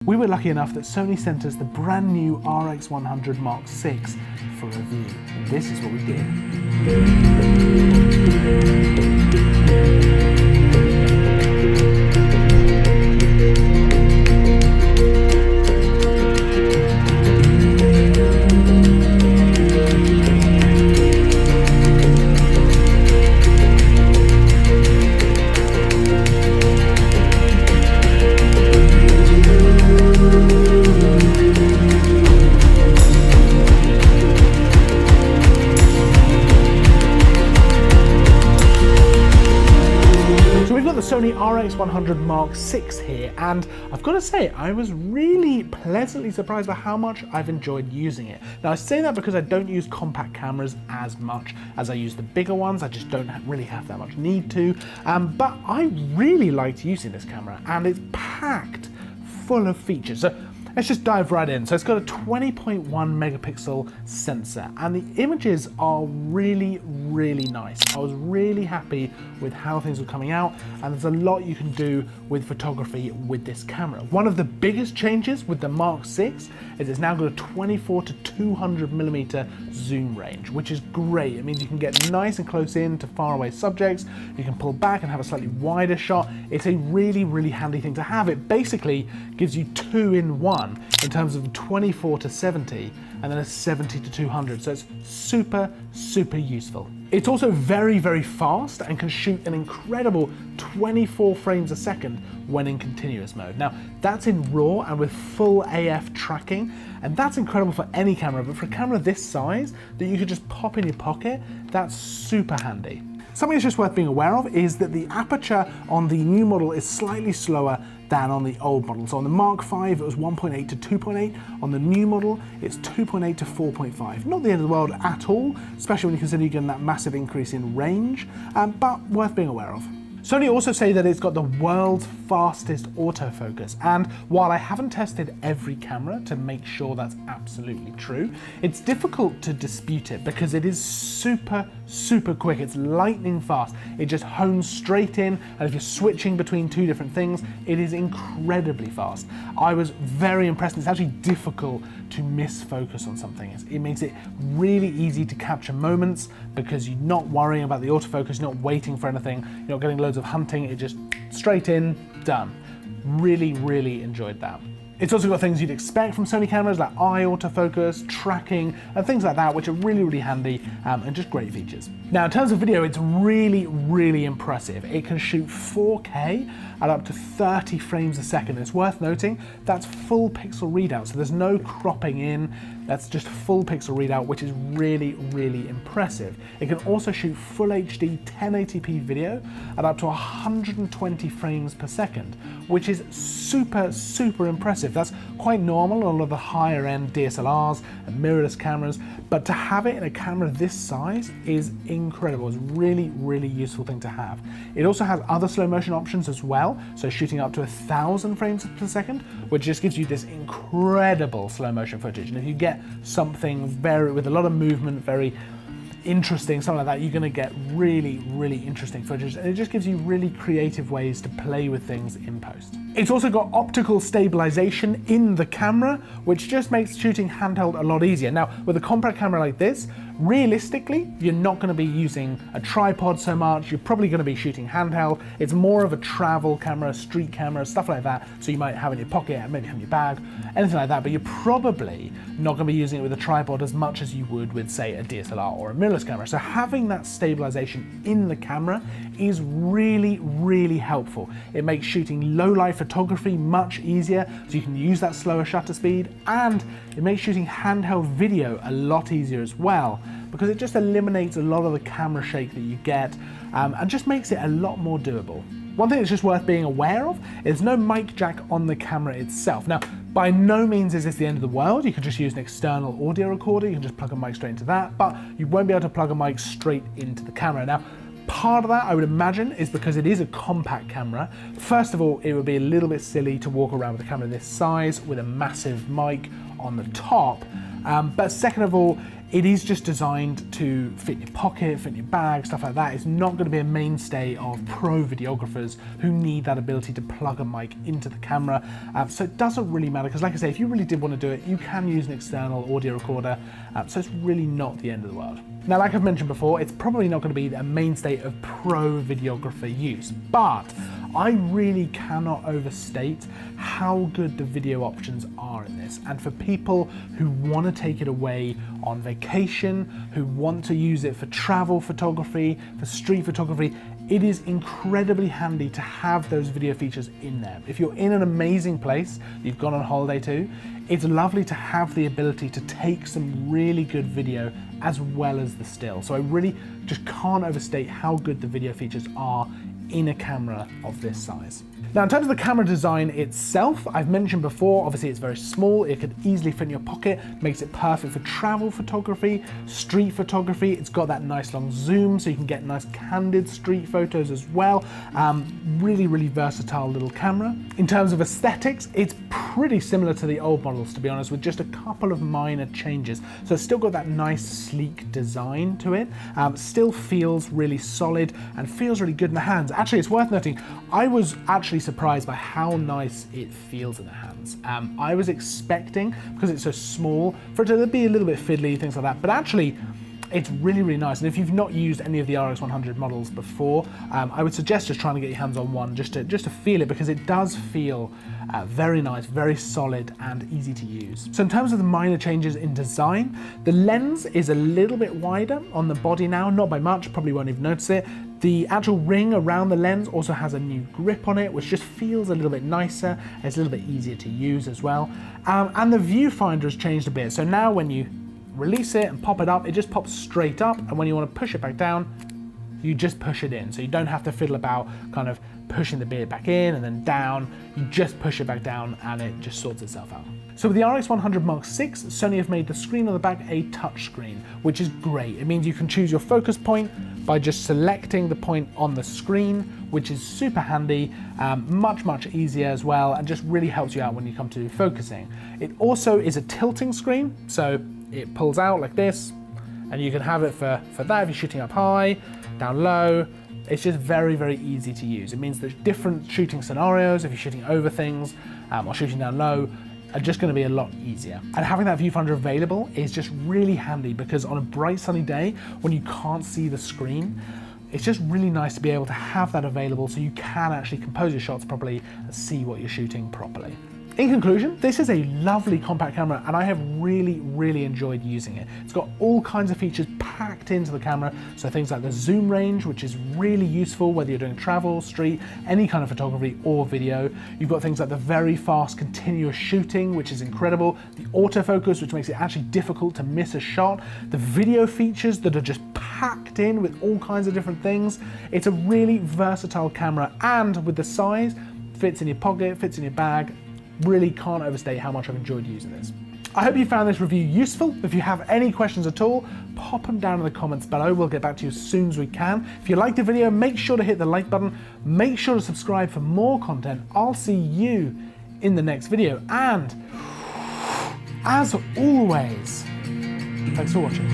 We were lucky enough that Sony sent us the brand new RX100 Mark VI for review, and this is what we did. The Sony RX100 Mark VI here, and I've got to say I was really pleasantly surprised by how much I've enjoyed using it. Now I say that because I don't use compact cameras as much as I use the bigger ones. I just don't really have that much need to, but I really liked using this camera, and it's packed full of features. So let's just dive right in. So it's got a 20.1 megapixel sensor, and the images are really, really nice. I was really happy with how things were coming out, and there's a lot you can do with photography with this camera. One of the biggest changes with the Mark VI is it's now got a 24 to 200 millimeter zoom range, which is great. It means you can get nice and close in to far away subjects. You can pull back and have a slightly wider shot. It's a really, really handy thing to have. It basically gives you 2-in-1 in terms of 24 to 70 and then a 70 to 200. So it's super, super useful. It's also very, very fast and can shoot an incredible 24 frames a second when in continuous mode. Now, that's in RAW and with full AF tracking, and that's incredible for any camera, but for a camera this size that you could just pop in your pocket, that's super handy. Something that's just worth being aware of is that the aperture on the new model is slightly slower than on the old model. So on the Mark V, it was 1.8 to 2.8. On the new model, it's 2.8 to 4.5. Not the end of the world at all, especially when you consider you're getting that massive increase in range, but worth being aware of. Sony also say that it's got the world's fastest autofocus, and while I haven't tested every camera to make sure that's absolutely true, it's difficult to dispute it because it is super, super quick. It's lightning fast. It just hones straight in, and if you're switching between two different things, it is incredibly fast. I was very impressed. It's actually difficult to miss focus on something. It makes it really easy to capture moments because you're not worrying about the autofocus, you're not waiting for anything, you're not getting loads of hunting, it just straight in, done. Really, really enjoyed that. It's also got things you'd expect from Sony cameras like eye autofocus, tracking, and things like that, which are really, really handy and just great features. Now, in terms of video, it's really, really impressive. It can shoot 4K at up to 30 frames a second. It's worth noting that's full pixel readout, so there's no cropping in. That's just full pixel readout, which is really, really impressive. It can also shoot full HD 1080p video at up to 120 frames per second, which is super, super impressive. That's quite normal on a lot of the higher end DSLRs and mirrorless cameras, but to have it in a camera this size is incredible. It's a really, really useful thing to have. It also has other slow motion options as well, so shooting up to 1,000 frames per second, which just gives you this incredible slow motion footage. And if you get something with a lot of movement, very interesting, something like that, you're going to get really, really interesting footage, and it just gives you really creative ways to play with things in post. It's also got optical stabilization in the camera, which just makes shooting handheld a lot easier. Now, with a compact camera like this, realistically, you're not going to be using a tripod so much. You're probably going to be shooting handheld. It's more of a travel camera, street camera, stuff like that. So you might have it in your pocket, maybe have in your bag, anything like that, but you're probably not going to be using it with a tripod as much as you would with, say, a DSLR or a mirrorless camera. So having that stabilization in the camera is really, really helpful. It makes shooting low light photography much easier, so you can use that slower shutter speed, and it makes shooting handheld video a lot easier as well, because it just eliminates a lot of the camera shake that you get and just makes it a lot more doable. One thing that's just worth being aware of is no mic jack on the camera itself. Now, by no means is this the end of the world. You can just use an external audio recorder. You can just plug a mic straight into that, but you won't be able to plug a mic straight into the camera. Now, part of that, I would imagine, is because it is a compact camera. First of all, it would be a little bit silly to walk around with a camera this size with a massive mic on the top. But second of all, It is just designed to fit in your pocket, fit in your bag, stuff like that. It's not going to be a mainstay of pro videographers who need that ability to plug a mic into the camera. So it doesn't really matter, because like I say, if you really did want to do it, you can use an external audio recorder. So it's really not the end of the world. Now, like I've mentioned before, it's probably not going to be a mainstay of pro videographer use, but I really cannot overstate how good the video options are in this. And for people who want to take it away on vacation, who want to use it for travel photography, for street photography, it is incredibly handy to have those video features in there. If you're in an amazing place you've gone on holiday to, it's lovely to have the ability to take some really good video as well as the still. So I really just can't overstate how good the video features are in a camera of this size. Now, in terms of the camera design itself, I've mentioned before, obviously it's very small, it could easily fit in your pocket, makes it perfect for travel photography, street photography. It's got that nice long zoom, so you can get nice candid street photos as well. Really, really versatile little camera. In terms of aesthetics, it's pretty similar to the old models, to be honest, with just a couple of minor changes. So it's still got that nice sleek design to it, still feels really solid and feels really good in the hands. Actually, it's worth noting, I was actually surprised by how nice it feels in the hands. I was expecting, because it's so small, for it to be a little bit fiddly, things like that, but actually it's really, really nice. And if you've not used any of the RX100 models before, I would suggest just trying to get your hands on one just to feel it, because it does feel very nice, very solid and easy to use. So in terms of the minor changes in design, the lens is a little bit wider on the body now, not by much, probably won't even notice it. The actual ring around the lens also has a new grip on it, which just feels a little bit nicer. It's a little bit easier to use as well. And the viewfinder has changed a bit. So now when you release it and pop it up, it just pops straight up. And when you want to push it back down, you just push it in. So you don't have to fiddle about kind of pushing the beard back in and then down. You just push it back down and it just sorts itself out. So with the RX100 Mark VI, Sony have made the screen on the back a touch screen, which is great. It means you can choose your focus point by just selecting the point on the screen, which is super handy, much easier as well, and just really helps you out when you come to focusing. It also is a tilting screen, so it pulls out like this, and you can have it for that if you're shooting up high, down low. It's just very easy to use. It means that different shooting scenarios, if you're shooting over things or shooting down low, are just going to be a lot easier. And having that viewfinder available is just really handy, because on a bright sunny day when you can't see the screen, it's just really nice to be able to have that available so you can actually compose your shots properly and see what you're shooting properly. In conclusion, this is a lovely compact camera and I have really enjoyed using it. It's got all kinds of features packed into the camera, so things like the zoom range, which is really useful whether you're doing travel, street, any kind of photography or video. You've got things like the very fast continuous shooting, which is incredible, the autofocus, which makes it actually difficult to miss a shot, the video features that are just packed in with all kinds of different things. It's a really versatile camera, and with the size, fits in your pocket, fits in your bag. Really can't overstate how much I've enjoyed using this. I hope you found this review useful. If you have any questions at all, pop them down in the comments below. We'll get back to you as soon as we can. If you liked the video, make sure to hit the like button. Make sure to subscribe for more content. I'll see you in the next video. And as always, thanks for watching.